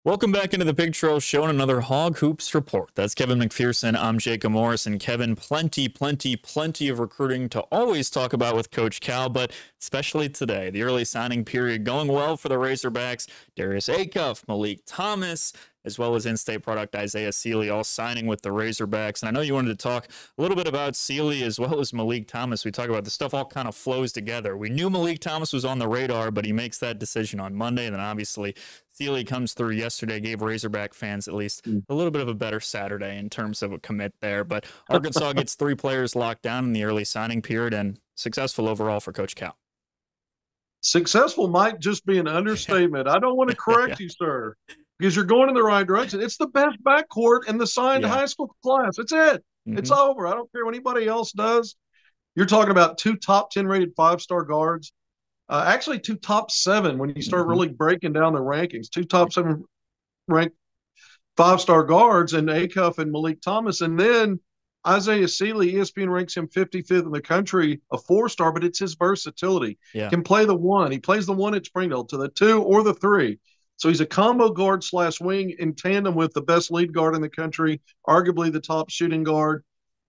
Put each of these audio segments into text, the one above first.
Welcome back into the Big Trail Show and another Hog Hoops Report. That's Kevin McPherson. I'm Jacob Morris. And Kevin, plenty of recruiting to always talk about with Coach Cal, but especially today. The early signing period going well for the Razorbacks. Darius Acuff, Malik Thomas, as well as in-state product Isaiah Sealy, all signing with the Razorbacks. And I know you wanted to talk a little bit about Sealy as well as Malik Thomas. We talk about this stuff all kind of flows together. We knew Malik Thomas was on the radar, but he makes that decision on Monday. And then obviously Sealy comes through yesterday, gave Razorback fans at least a little bit of a better Saturday in terms of a commit there. But Arkansas gets 3 players locked down in the early signing period, and successful overall for Coach Cal. Successful might just be an understatement. I don't want to correct you, sir, because you're going in the right direction. It's the best backcourt in the signed high school class. That's it. It's over. I don't care what anybody else does. You're talking about 2 top 10 rated 5-star guards. Actually, 2 top 7 when you start really breaking down the rankings. 2 top 7 ranked 5-star guards, and Acuff and Malik Thomas. And then Isaiah Sealy, ESPN ranks him 55th in the country, a 4-star, but it's his versatility. Can play the 1. He plays the 1 at Springdale, to the 2 or the 3. So he's a combo guard / wing in tandem with the best lead guard in the country, arguably the top shooting guard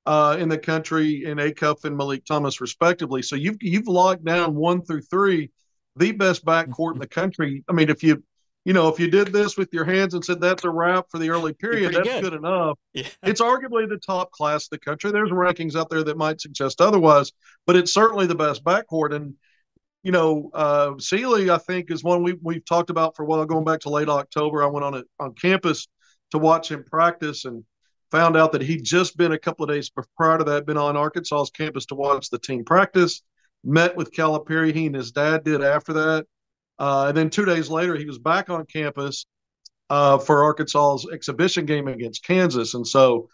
in the country, in Acuff and Malik Thomas, respectively. So you've locked down 1 through 3, the best backcourt in the country. I mean, if you did this with your hands and said that's a wrap for the early period, that's good enough. It's arguably the top class of the country. There's rankings out there that might suggest otherwise, but it's certainly the best backcourt. And Sealy, I think, is one we've talked about for a while, going back to late October. I went on campus to watch him practice and found out that he'd just been a couple of days prior to that, been on Arkansas's campus to watch the team practice, met with Calipari. He and his dad did after that. And then 2 days later, he was back on campus for Arkansas's exhibition game against Kansas. And so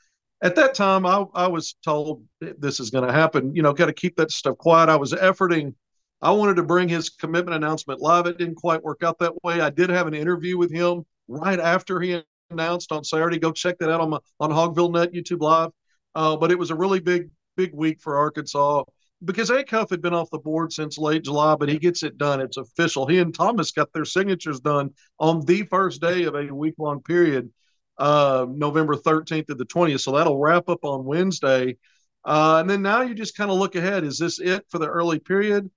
at that time, I was told this is going to happen. Got to keep that stuff quiet. I was efforting. I wanted to bring his commitment announcement live. It didn't quite work out that way. I did have an interview with him right after he announced on Saturday. Go check that out on Hogville Net YouTube Live. But it was a really big week for Arkansas because Acuff had been off the board since late July, but he gets it done. It's official. He and Thomas got their signatures done on the first day of a week-long period, November 13th to the 20th. So that'll wrap up on Wednesday. And then now you just kind of look ahead. Is this it for the early period?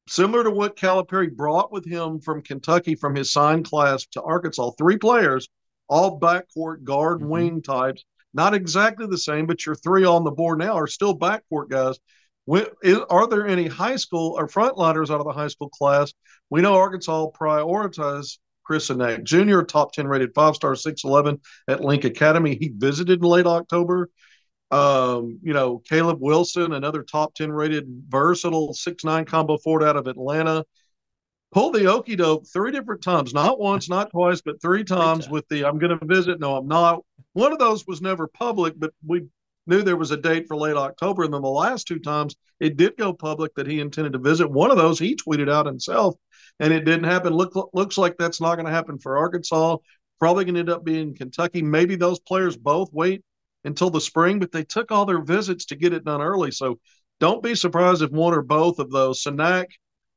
Similar to what Calipari brought with him from Kentucky from his signed class to Arkansas, 3 players, all backcourt guard wing types. Not exactly the same, but your 3 on the board now are still backcourt guys. Are there any high school or frontliners out of the high school class? We know Arkansas prioritized Chris Sinek Jr., top 10 rated 5-star, 6'11" at Link Academy. He visited in late October. Caleb Wilson, another top 10 rated versatile 6'9" combo forward out of Atlanta. Pulled the okie doke 3 different times, not once, not twice, but 3 times with the I'm going to visit. No, I'm not. One of those was never public, but we knew there was a date for late October. And then the last 2 times it did go public that he intended to visit. One of those he tweeted out himself, and it didn't happen. Looks like that's not going to happen for Arkansas. Probably going to end up being Kentucky. Maybe those players both wait until the spring, but they took all their visits to get it done early. So don't be surprised if one or both of those. Sinek,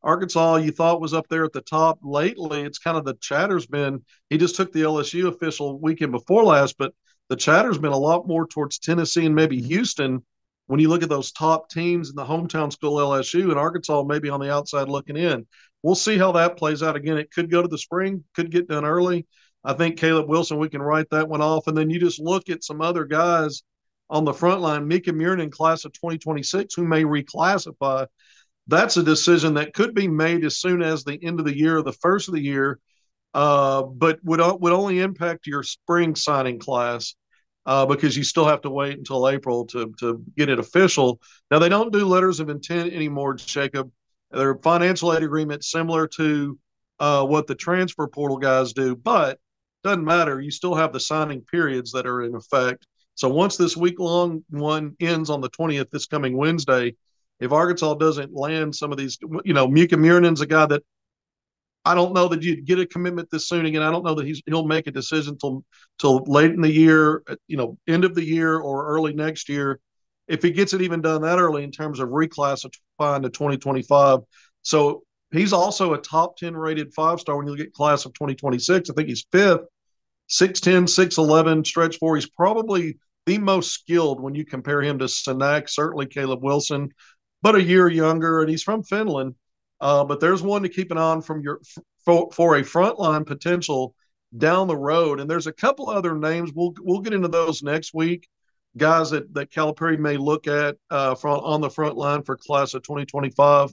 Arkansas, you thought was up there at the top. Lately, it's kind of the chatter's been, he just took the LSU official weekend before last, but the chatter's been a lot more towards Tennessee and maybe Houston when you look at those top teams in the hometown school LSU, and Arkansas maybe on the outside looking in. We'll see how that plays out. Again, it could go to the spring, could get done early. I think Caleb Wilson, we can write that one off. And then you just look at some other guys on the front line, Mika Murnin, class of 2026, who may reclassify. That's a decision that could be made as soon as the end of the year or the first of the year, but would only impact your spring signing class because you still have to wait until April to get it official. Now, they don't do letters of intent anymore, Jacob. They're financial aid agreements similar to what the transfer portal guys do, but doesn't matter. You still have the signing periods that are in effect. So once this week-long one ends on the 20th, this coming Wednesday, if Arkansas doesn't land some of these, Mika Murnin's a guy that I don't know that you'd get a commitment this soon. Again, I don't know that he'll make a decision till late in the year, end of the year or early next year, if he gets it even done that early in terms of reclassifying to 2025. So he's also a top 10 rated 5-star when you look at class of 2026. I think he's 5th 6'10", 6'11", stretch four. He's probably the most skilled when you compare him to Sinek, certainly Caleb Wilson, but a year younger, and he's from Finland. But there's one to keep an eye on from for a frontline potential down the road. And there's a couple other names. We'll get into those next week. Guys that Calipari may look at on the front line for class of 2025,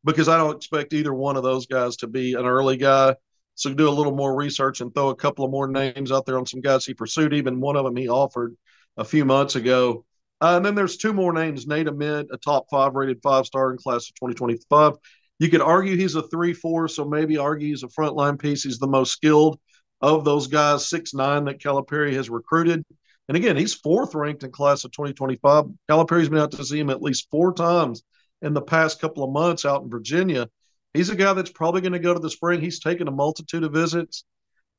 because I don't expect either one of those guys to be an early guy. So do a little more research and throw a couple of more names out there on some guys he pursued. Even one of them he offered a few months ago. And then there's two more names. Nate Amit, a top 5 rated 5-star in class of 2025. You could argue he's a 3-4, so maybe argue he's a frontline piece. He's the most skilled of those guys, 6'9", that Calipari has recruited. And again, he's 4th ranked in class of 2025. Calipari's been out to see him at least 4 times in the past couple of months out in Virginia. He's a guy that's probably going to go to the spring. He's taken a multitude of visits.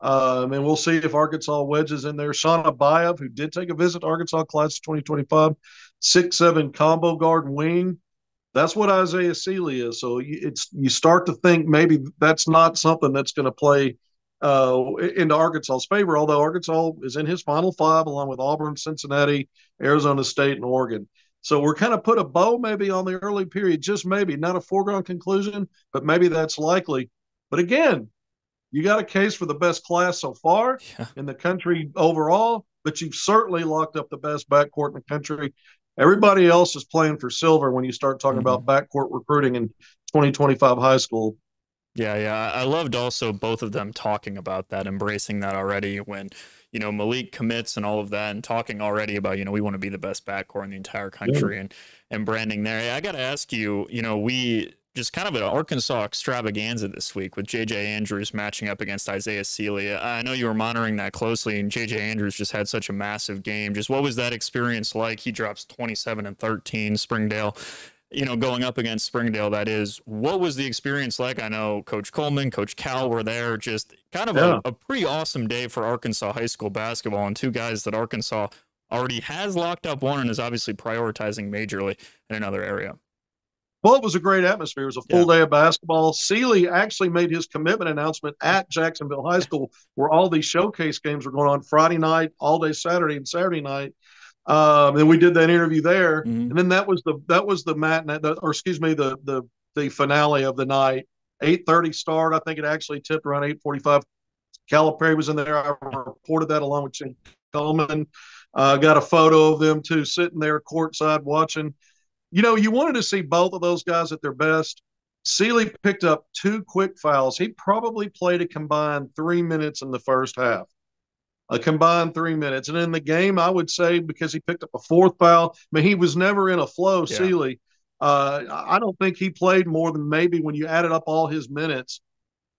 And we'll see if Arkansas wedges in there. Sean Abayev, who did take a visit to Arkansas class of 2025, 6'7" combo guard wing. That's what Isaiah Sealy is. So you start to think maybe that's not something that's going to play into Arkansas's favor, although Arkansas is in his final 5 along with Auburn, Cincinnati, Arizona State, and Oregon. So we're kind of put a bow maybe on the early period, just maybe, not a foregone conclusion, but maybe that's likely. But again, you got a case for the best class so far in the country overall, but you've certainly locked up the best backcourt in the country. Everybody else is playing for silver when you start talking about backcourt recruiting in 2025 high school. Yeah. I loved also both of them talking about that, embracing that already when, Malik commits and all of that, and talking already about, we want to be the best backcourt in the entire country and branding there. I got to ask you, we just kind of an Arkansas extravaganza this week with J.J. Andrews matching up against Isaiah Sealy. I know you were monitoring that closely, and J.J. Andrews just had such a massive game. Just what was that experience like? He drops 27 and 13, Springdale. Going up against Springdale, that is. What was the experience like? I know Coach Coleman, Coach Cal were there. Just kind of a pretty awesome day for Arkansas high school basketball, and two guys that Arkansas already has locked up one and is obviously prioritizing majorly in another area. Well, it was a great atmosphere. It was a full day of basketball. Sealy actually made his commitment announcement at Jacksonville High School, where all these showcase games were going on Friday night, all day Saturday, and Saturday night. And we did that interview there, and then that was the matinee, the finale of the night. 8:30 start. I think it actually tipped around 8:45. Calipari was in there. I reported that along with Chen Coleman. Got a photo of them two sitting there courtside watching. You wanted to see both of those guys at their best. Sealy picked up 2 quick fouls. He probably played a combined 3 minutes in the first half. A combined 3 minutes. And in the game, I would say, because he picked up a 4th foul, he was never in a flow, Sealy. I don't think he played more than maybe, when you added up all his minutes,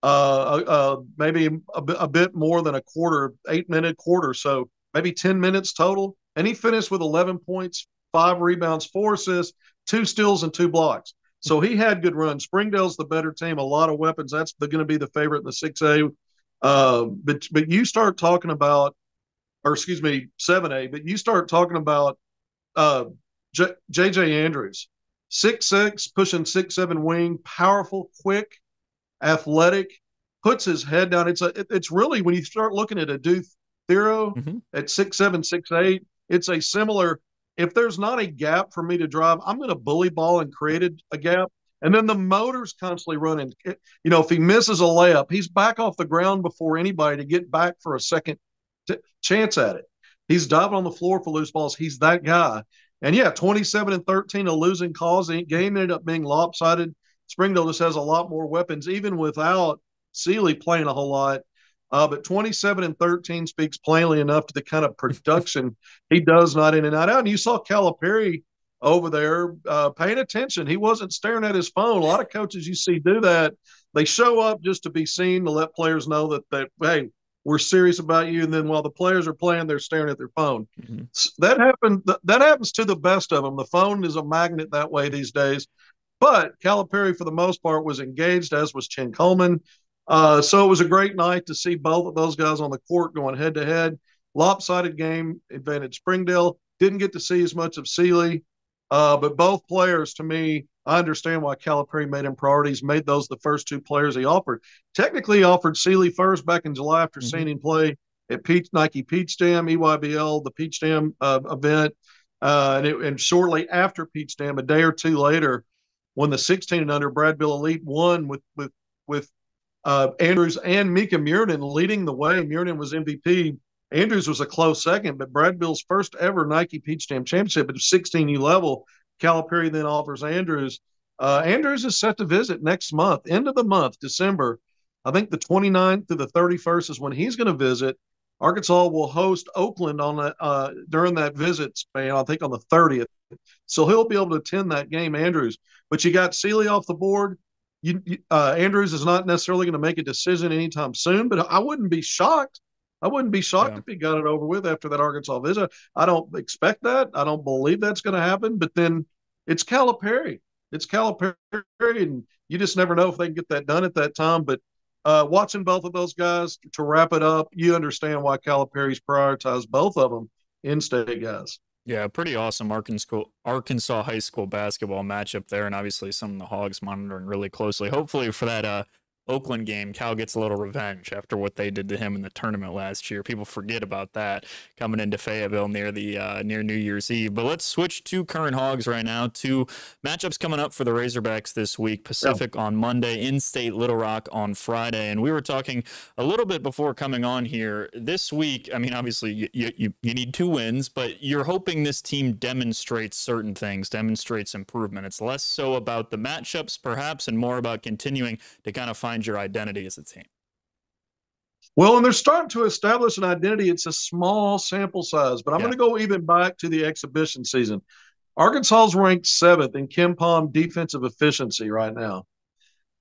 maybe a bit more than a quarter, 8-minute quarter. So maybe 10 minutes total. And he finished with 11 points, 5 rebounds, 4 assists, 2 steals, and 2 blocks. So he had good runs. Springdale's the better team, a lot of weapons. That's going to be the favorite in the 6A. But you start talking about, 7A, but you start talking about J.J. Andrews, 6'6", pushing 6'7" wing, powerful, quick, athletic, puts his head down. It's really, when you start looking at a Deuce Thero at 6'7", 6'8", it's a similar, if there's not a gap for me to drive, I'm going to bully ball and create a gap. And then the motor's constantly running. If he misses a layup, he's back off the ground before anybody to get back for a second chance at it. He's diving on the floor for loose balls. He's that guy. And 27 and 13, a losing cause. The game ended up being lopsided. Springdale just has a lot more weapons, even without Sealy playing a whole lot. But 27 and 13 speaks plainly enough to the kind of production he does night in and night out. And you saw Calipari over there paying attention. He wasn't staring at his phone. A lot of coaches you see do that. They show up just to be seen, to let players know that hey, we're serious about you. And then while the players are playing, they're staring at their phone. That happens to the best of them. The phone is a magnet that way these days. But Calipari, for the most part, was engaged, as was Chen Coleman. So it was a great night to see both of those guys on the court going head-to-head. Lopsided game, advantage Springdale. Didn't get to see as much of Sealy. But both players, to me, I understand why Calipari made him priorities, made those the first 2 players he offered. Technically, he offered Sealy first back in July after seeing him play at Nike Peach Jam, EYBL, the Peach Jam event. And shortly after Peach Jam, a day or two later, when the 16 and under Brad Bill Elite won with Andrews and Mika Murnin leading the way. Murnin was MVP. Andrews was a close second, but Brad Bill's first ever Nike Peach Jam championship at 16U level. Calipari then offers Andrews. Andrews is set to visit next month, end of the month, December. I think the 29th to the 31st is when he's going to visit. Arkansas will host Oakland on during that visit span, I think on the 30th. So he'll be able to attend that game, Andrews. But you got Sealy off the board. Andrews is not necessarily going to make a decision anytime soon, but I wouldn't be shocked. If he got it over with after that Arkansas visit. I don't expect that. I don't believe that's going to happen. But then it's Calipari. And you just never know if they can get that done at that time. But watching both of those guys, to wrap it up, you understand why Calipari's prioritized both of them in-state guys. Yeah, pretty awesome Arkansas high school basketball matchup there, and obviously some of the Hogs monitoring really closely. Hopefully for that Oakland game, Cal gets a little revenge after what they did to him in the tournament last year. People forget about that coming into Fayetteville near New Year's Eve. But let's switch to current Hogs right now. Two matchups coming up for the Razorbacks this week. Pacific on Monday, in-state Little Rock on Friday. And we were talking a little bit before coming on here. This week, I mean, obviously you need 2 wins, but you're hoping this team demonstrates certain things, demonstrates improvement. It's less so about the matchups perhaps and more about continuing to kind of find your identity as a team. Well, and they're starting to establish an identity. It's a small sample size, but I'm going to go even back to the exhibition season. Arkansas's ranked 7th in KenPom defensive efficiency right now.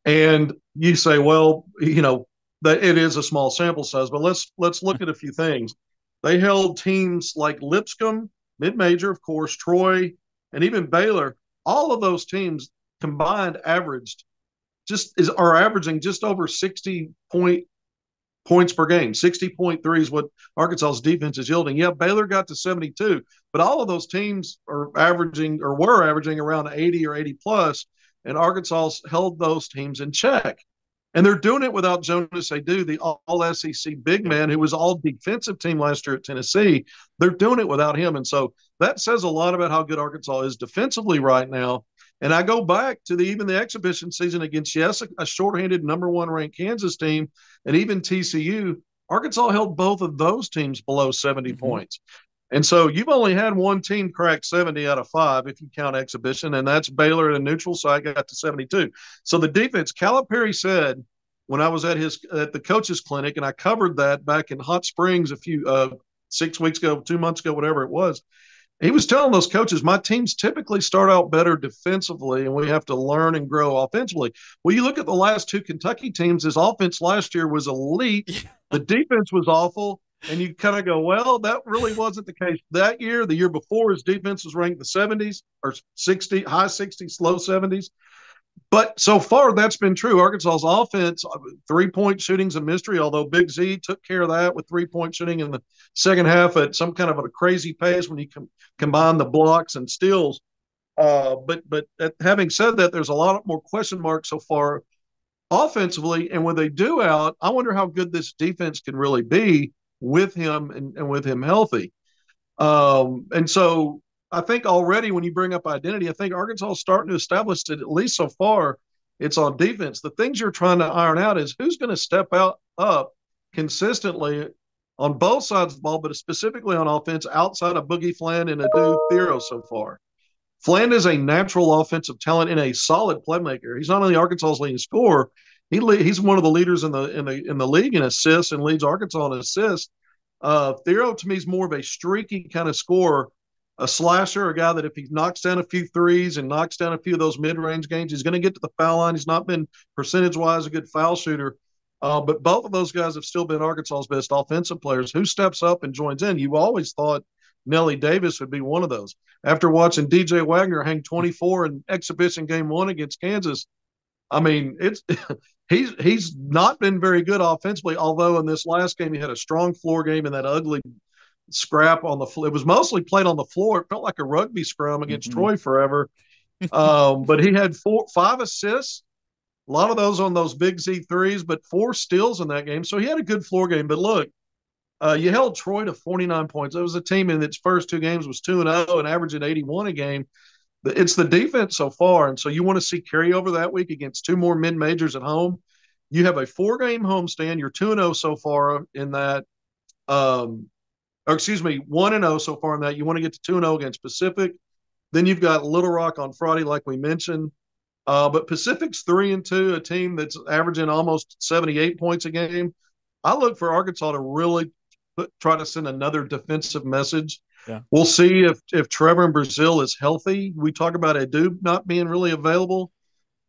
And you say, well, that it is a small sample size, but let's look at a few things. They held teams like Lipscomb, mid-major, of course, Troy, and even Baylor. All of those teams combined are averaging just over 60 points per game. 60.3 is what Arkansas's defense is yielding. Yeah, Baylor got to 72, but all of those teams were averaging around 80 or 80 plus, and Arkansas held those teams in check. And they're doing it without Jonas Adu, the all-SEC big man who was all defensive team last year at Tennessee. They're doing it without him. And so that says a lot about how good Arkansas is defensively right now. And I go back to even the exhibition season against, a shorthanded number 1 ranked Kansas team, and even TCU. Arkansas held both of those teams below 70 points. And so you've only had one team crack 70 out of 5 if you count exhibition, and that's Baylor at a neutral site got to 72. So the defense, Calipari said when I was at the coaches clinic, and I covered that back in Hot Springs a few 6 weeks ago, 2 months ago, whatever it was. He was telling those coaches, my teams typically start out better defensively, and we have to learn and grow offensively. Well, you look at the last 2 Kentucky teams, his offense last year was elite. The defense was awful. And you kind of go, well, that really wasn't the case that year. The year before, his defense was ranked the 70s or 60, high 60s, low 70s. But so far, that's been true. Arkansas's offense, 3-point shooting's a mystery, although Big Z took care of that with 3-point shooting in the second half at some kind of a crazy pace when you combine the blocks and steals. But having said that, there's a lot more question marks so far offensively. And when they do out, I wonder how good this defense can really be with him and with him healthy. And so I think already when you bring up identity, I think Arkansas is starting to establish that at least so far it's on defense. The things you're trying to iron out is who's going to step up consistently on both sides of the ball, but specifically on offense outside of Boogie Fland and Adu Thero so far. Fland is a natural offensive talent and a solid playmaker. He's not only Arkansas's leading scorer, he's one of the leaders in the league in assists and leads Arkansas in assists. Thero to me is more of a streaky kind of scorer, a slasher, a guy that if he knocks down a few threes and knocks down a few of those mid-range games, he's going to get to the foul line. He's not been percentage-wise a good foul shooter. But both of those guys have still been Arkansas's best offensive players. Who steps up and joins in? You always thought Nelly Davis would be one of those. After watching DJ Wagner hang 24 in exhibition game 1 against Kansas, I mean, he's not been very good offensively, although in this last game he had a strong floor game in that ugly scrap on the floor. It was mostly played on the floor. It felt like a rugby scrum against Troy forever. But he had 5 assists, a lot of those on those big Z threes, but 4 steals in that game. So he had a good floor game. But look, You held Troy to 49 points. It was a team in its first two games was 2-0 and averaging 81 a game. It's the defense so far, and so you want to see carryover that week against two more mid majors at home. You have a 4-game homestand. You're 2-0 so far in that. Or excuse me, 1-0 so far in that. You want to get to 2-0 against Pacific. Then you've got Little Rock on Friday, like we mentioned. But Pacific's 3-2, a team that's averaging almost 78 points a game. I look for Arkansas to really try to send another defensive message. Yeah. We'll see if Trevor in Brazil is healthy. We talk about Edu not being really available,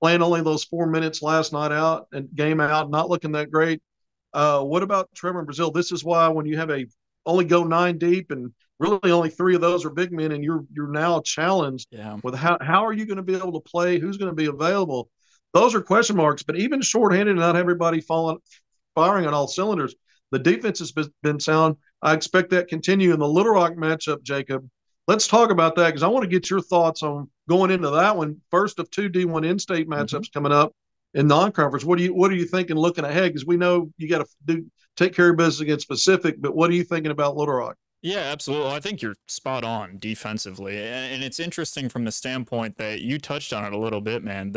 playing only those 4 minutes last night out and game out, not looking that great. What about Trevor in Brazil? This is why when you have only go 9 deep and really only 3 of those are big men, and you're now challenged with how are you going to be able to play? Who's going to be available? Those are question marks. But even shorthanded and not everybody firing on all cylinders, the defense has been sound. I expect that to continue in the Little Rock matchup, Jacob. Let's talk about that because I want to get your thoughts on going into that one. First of 2 D1 in-state matchups coming up in non-conference. What are you thinking looking ahead? Because we know you got to take care of business against Pacific, but what are you thinking about Little Rock? Yeah, absolutely. I think you're spot on defensively. And it's interesting from the standpoint that you touched on it a little bit, man.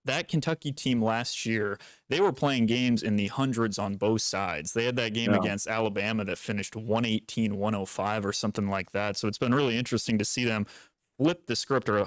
That Kentucky team last year, they were playing games in the hundreds on both sides. They had that game against Alabama that finished 118-105 or something like that. So it's been really interesting to see them flip the script, or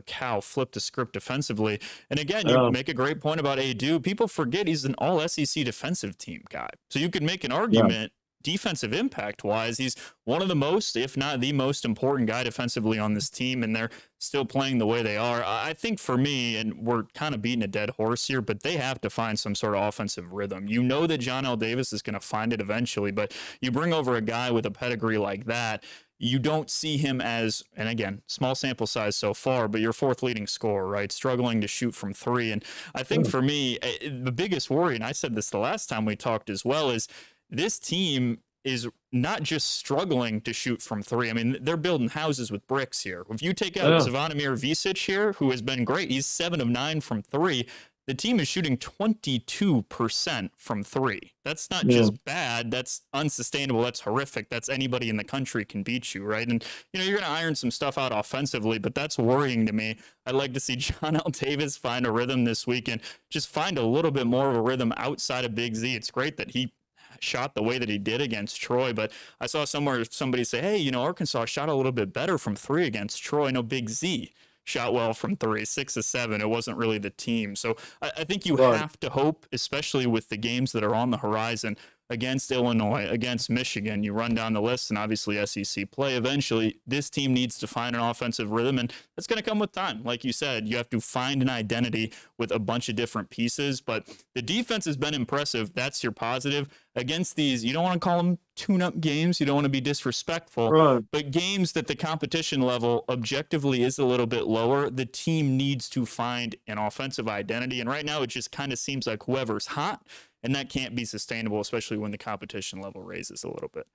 Cal flip the script defensively. And again, you make a great point about Edu. People forget he's an all SEC defensive team guy. So you could make an argument defensive impact wise, he's one of the most, if not the most important guy defensively on this team, and they're still playing the way they are. I think for me, and we're kind of beating a dead horse here, but they have to find some sort of offensive rhythm. You know that John L. Davis is going to find it eventually, but you bring over a guy with a pedigree like that, you don't see him as, and again, small sample size so far, but your 4th leading scorer, right? Struggling to shoot from 3. And I think for me, the biggest worry, and I said this the last time we talked as well, is this team is not just struggling to shoot from 3. I mean, they're building houses with bricks here. If you take out Zvonimir Visic here, who has been great, he's 7 of 9 from 3. The team is shooting 22% from 3. That's not just bad. That's unsustainable. That's horrific. That's anybody in the country can beat you, right? And, you're going to iron some stuff out offensively, but that's worrying to me. I'd like to see John L. Davis find a rhythm this week and just find a little bit more of a rhythm outside of Big Z. It's great that he shot the way that he did against Troy, but I saw somewhere somebody say, hey, Arkansas shot a little bit better from 3 against Troy. No, Big Z shot well from 3, 6 of 7. It wasn't really the team. So I think you have to hope, especially with the games that are on the horizon against Illinois, against Michigan, you run down the list, and obviously SEC play. Eventually, this team needs to find an offensive rhythm, and that's going to come with time. Like you said, you have to find an identity with a bunch of different pieces, but the defense has been impressive. That's your positive. Against these, you don't want to call them tune-up games. You don't want to be disrespectful, but games that the competition level objectively is a little bit lower, the team needs to find an offensive identity, and right now it just kind of seems like whoever's hot, and that can't be sustainable, especially when the competition level raises a little bit.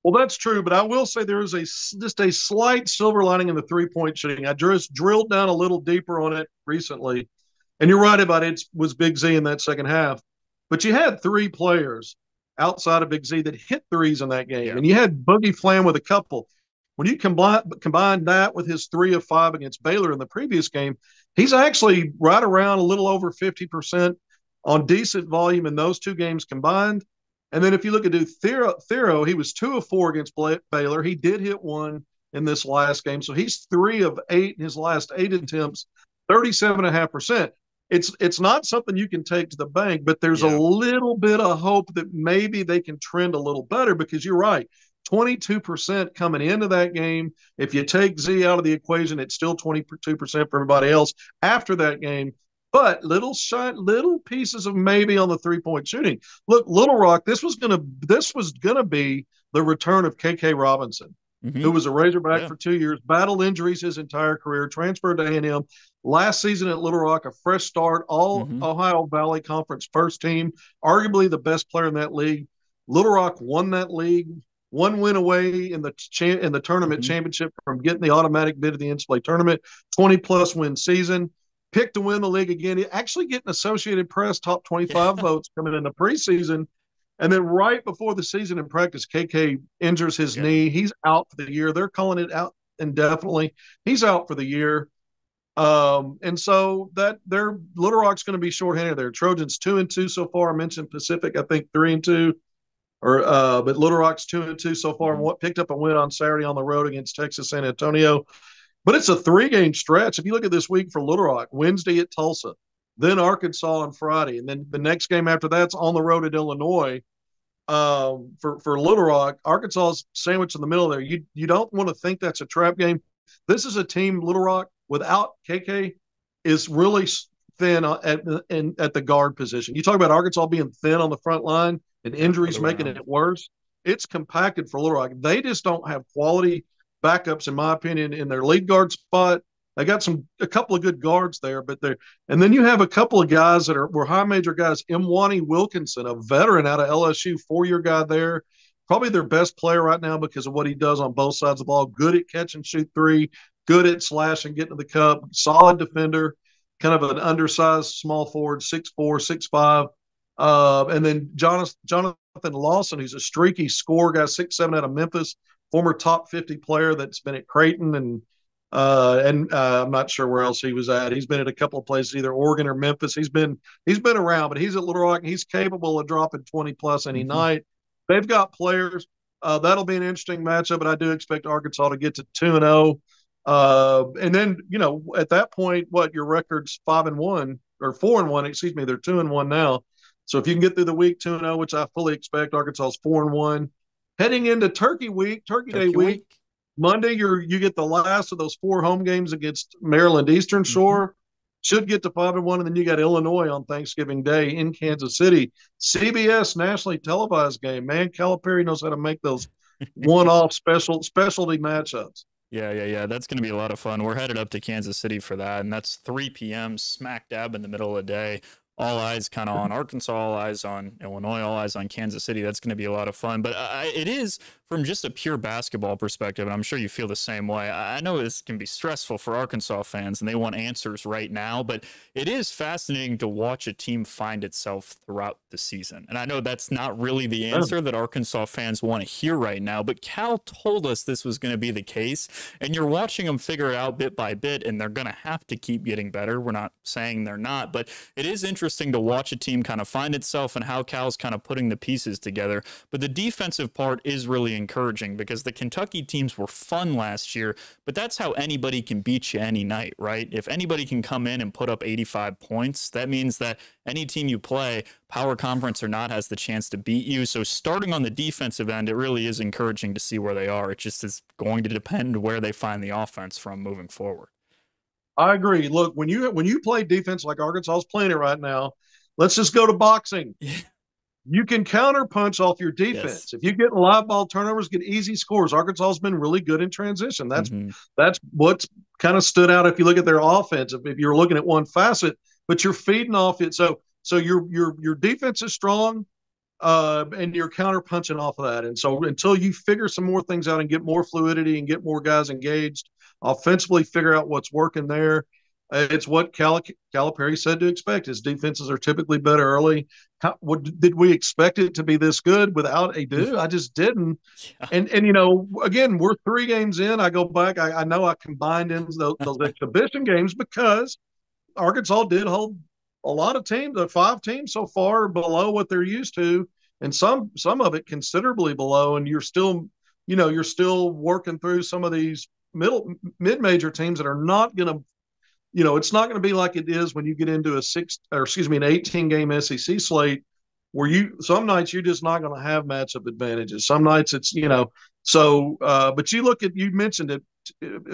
Well, that's true, but I will say there is just a slight silver lining in the 3-point shooting. I just drilled down a little deeper on it recently, and you're right about it was Big Z in that second half. But you had 3 players outside of Big Z that hit threes in that game, and you had Boogie Flam with a couple. When you combine that with his 3 of 5 against Baylor in the previous game, he's actually right around a little over 50% on decent volume in those 2 games combined. And then if you look at Thero, he was 2 of 4 against Baylor. He did hit 1 in this last game. So he's 3 of 8 in his last 8 attempts, 37.5%. It's not something you can take to the bank, but there's a little bit of hope that maybe they can trend a little better because you're right. 22% coming into that game. If you take Z out of the equation, it's still 22% for everybody else after that game. But little pieces of maybe on the 3-point shooting. Look, Little Rock, this was gonna be the return of KK Robinson, who was a Razorback for 2 years, battled injuries his entire career, transferred to A&M. Last season at Little Rock, a fresh start, all Ohio Valley Conference first team, arguably the best player in that league. Little Rock won that league, 1 win away in the tournament championship from getting the automatic bid of the NCAA tournament, 20-plus win season. Picked to win the league again, actually getting Associated Press top 25 votes coming in the preseason. And then right before the season in practice, KK injures his Yeah. knee. He's out for the year. They're calling it out indefinitely. He's out for the year. And so that their Little Rock's going to be shorthanded there. Trojans 2-2 so far. I mentioned Pacific, I think 3-2, but Little Rock's 2-2 so far. And what picked up a win on Saturday on the road against Texas San Antonio. But it's a 3-game stretch. If you look at this week for Little Rock, Wednesday at Tulsa, then Arkansas on Friday, and then the next game after that's on the road at Illinois. For Little Rock, Arkansas is sandwiched in the middle there. You don't want to think that's a trap game. This is a team, Little Rock, without KK, is really thin at the guard position. You talk about Arkansas being thin on the front line and injuries making it worse. It's compacted for Little Rock. They just don't have quality backups, in my opinion, in their lead guard spot. They got a couple of good guards there, and then you have a couple of guys that were high major guys. Mwani Wilkinson, a veteran out of LSU, 4-year guy there, probably their best player right now because of what he does on both sides of the ball. Good at catch and shoot three, good at slash and getting to the cup, solid defender, kind of an undersized small forward, 6'4", 6'5". And then Jonathan Lawson, who's a streaky scorer guy, 6'7" out of Memphis, former top 50 player that's been at Creighton and I'm not sure where else he was at. He's been at a couple of places, either Oregon or Memphis. He's been around, but he's at Little Rock and he's capable of dropping 20 plus any night. They've got players. That'll be an interesting matchup, but I do expect Arkansas to get to 2-0. And then, at that point, your record's 5-1 or 4-1, excuse me. They're 2-1 now. So if you can get through the week 2-0, which I fully expect, Arkansas's 4-1. Heading into Turkey Day week. Monday, you get the last of those 4 home games against Maryland Eastern Shore. Should get to 5-1, and then you got Illinois on Thanksgiving Day in Kansas City. CBS nationally televised game. Man, Calipari knows how to make those one-off specialty matchups. Yeah. That's going to be a lot of fun. We're headed up to Kansas City for that, and that's 3 p.m. smack dab in the middle of the day. All eyes kind of on Arkansas, all eyes on Illinois, all eyes on Kansas City. That's going to be a lot of fun. But it is, from just a pure basketball perspective, and I'm sure you feel the same way. I know this can be stressful for Arkansas fans, and they want answers right now. But it is fascinating to watch a team find itself throughout the season. And I know that's not really the answer that Arkansas fans want to hear right now. But Cal told us this was going to be the case. And you're watching them figure it out bit by bit, and they're going to have to keep getting better. We're not saying they're not. But it is interesting to watch a team kind of find itself and how Cal's kind of putting the pieces together. But the defensive part is really encouraging because the Kentucky teams were fun last year, but that's how anybody can beat you any night, right? If anybody can come in and put up 85 points, that means that any team you play, power conference or not, has the chance to beat you. So starting on the defensive end, it really is encouraging to see where they are. It just is going to depend where they find the offense from moving forward. I agree. Look, when you play defense like Arkansas is playing it right now, let's just go to boxing. You can counterpunch off your defense. Yes. If you get live ball turnovers, get easy scores. Arkansas has been really good in transition. That's what's kind of stood out if you look at their offense. If you're looking at one facet, but you're feeding off it. So your defense is strong, and you're counterpunching off of that. And so until you figure some more things out and get more fluidity and get more guys engaged offensively, figure out what's working there. It's what Calipari said to expect. His defenses are typically better early. Did we expect it to be this good without a do? I just didn't. Yeah. And again, we're 3 games in. I go back. I know I combined in those exhibition games because Arkansas did hold a lot of teams, 5 teams so far below what they're used to, and some of it considerably below. And you're still working through some of these mid-major teams that are not going to. It's not going to be like it is when you get into an 18-game SEC slate where some nights you're just not going to have matchup advantages. Some nights it's, but you mentioned it,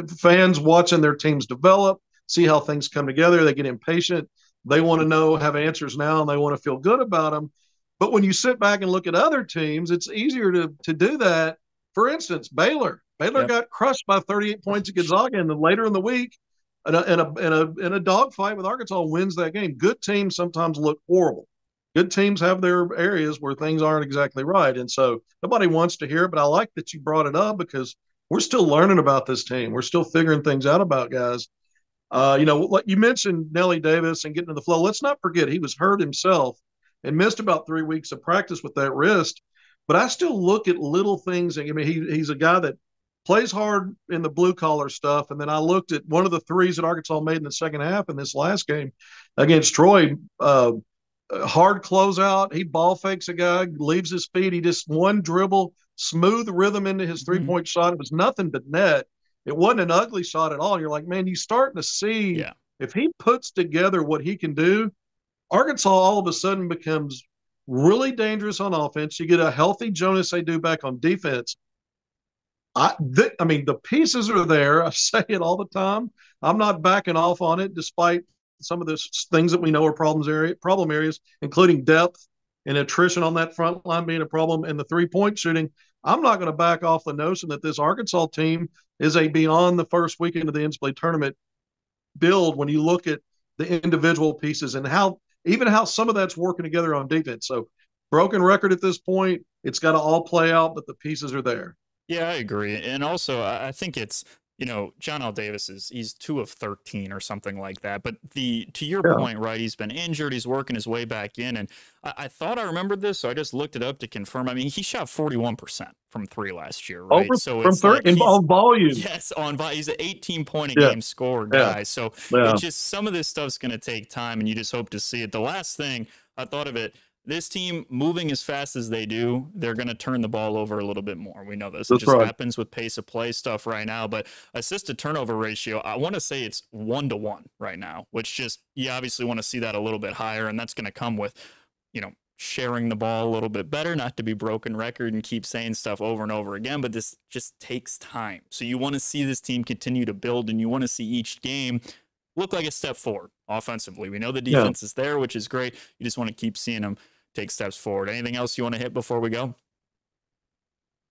fans watching their teams develop, see how things come together. They get impatient. They want to have answers now, and they want to feel good about them. But when you sit back and look at other teams, it's easier to do that. For instance, Baylor got crushed by 38 points at Gonzaga, and then later in the week, in a dogfight with Arkansas, wins that game. Good teams sometimes look horrible. Good teams have their areas where things aren't exactly right. And so nobody wants to hear it, but I like that you brought it up because we're still learning about this team. We're still figuring things out about guys. Like you mentioned Nelly Davis and getting to the flow. Let's not forget he was hurt himself and missed about 3 weeks of practice with that wrist. But I still look at little things. I mean, he's a guy that plays hard in the blue collar stuff. And then I looked at one of the threes that Arkansas made in the second half in this last game against Troy. Hard closeout. He ball fakes a guy, leaves his feet. He just one dribble, smooth rhythm into his 3-point shot. It was nothing but net. It wasn't an ugly shot at all. You're like, man, you're starting to see if he puts together what he can do, Arkansas all of a sudden becomes really dangerous on offense. You get a healthy Jonas Adu back on defense. I mean, the pieces are there. I say it all the time. I'm not backing off on it, despite some of the things that we know are problem areas, including depth and attrition on that front line being a problem, and the 3-point shooting. I'm not going to back off the notion that this Arkansas team is a beyond the first weekend of the NCAA tournament build when you look at the individual pieces and how some of that's working together on defense. So broken record at this point. It's got to all play out, but the pieces are there. Yeah, I agree. And also, I think it's, John L. Davis he's 2 of 13 or something like that. But to your point, right, he's been injured. He's working his way back in. And I thought I remembered this, so I just looked it up to confirm. I mean, he shot 41% from 3 last year, right? So it's like on volume. Yes, on volume. He's an 18-point-a-game scorer guy. So it's just some of this stuff's going to take time, and you just hope to see it. The last thing I thought of it, this team moving as fast as they do, they're going to turn the ball over a little bit more. We know this. It just happens with pace of play stuff right now. But assist to turnover ratio, I want to say it's 1-to-1 right now, which just, you obviously want to see that a little bit higher. And that's going to come with, sharing the ball a little bit better, not to be broken record and keep saying stuff over and over again. But this just takes time. So you want to see this team continue to build, and you want to see each game look like a step forward offensively. We know the defense is there, which is great. You just want to keep seeing them take steps forward. Anything else you want to hit before we go?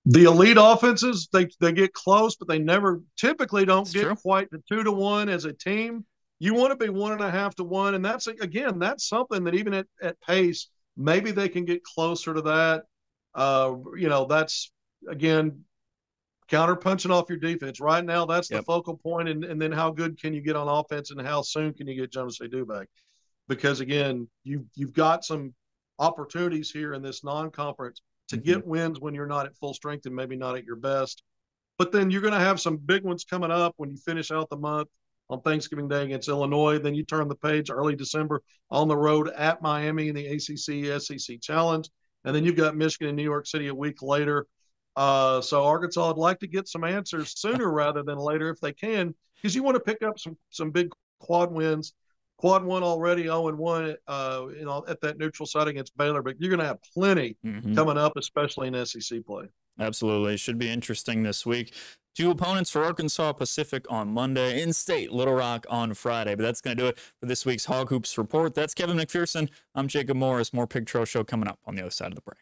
The elite offenses, they get close, but they never typically don't get quite the 2-to-1 as a team. You want to be 1.5-to-1, and that's something that even at pace, maybe they can get closer to that. That's again counter punching off your defense. Right now, that's the focal point, and then how good can you get on offense, and how soon can you get Jonas Adu back? Because again, you've got some opportunities here in this non-conference to get wins when you're not at full strength and maybe not at your best. But then you're going to have some big ones coming up when you finish out the month on Thanksgiving Day against Illinois. Then you turn the page early December on the road at Miami in the ACC SEC Challenge. And then you've got Michigan and New York City a week later. So Arkansas would like to get some answers sooner rather than later if they can, because you want to pick up some big quad wins. Quad 1 already 0-1 at that neutral site against Baylor, but you're going to have plenty coming up, especially in SEC play. Absolutely. Should be interesting this week. 2 opponents for Arkansas: Pacific on Monday, in-state Little Rock on Friday. But that's going to do it for this week's Hog Hoops Report. That's Kevin McPherson. I'm Jacob Morris. More Pig Trail Show coming up on the other side of the break.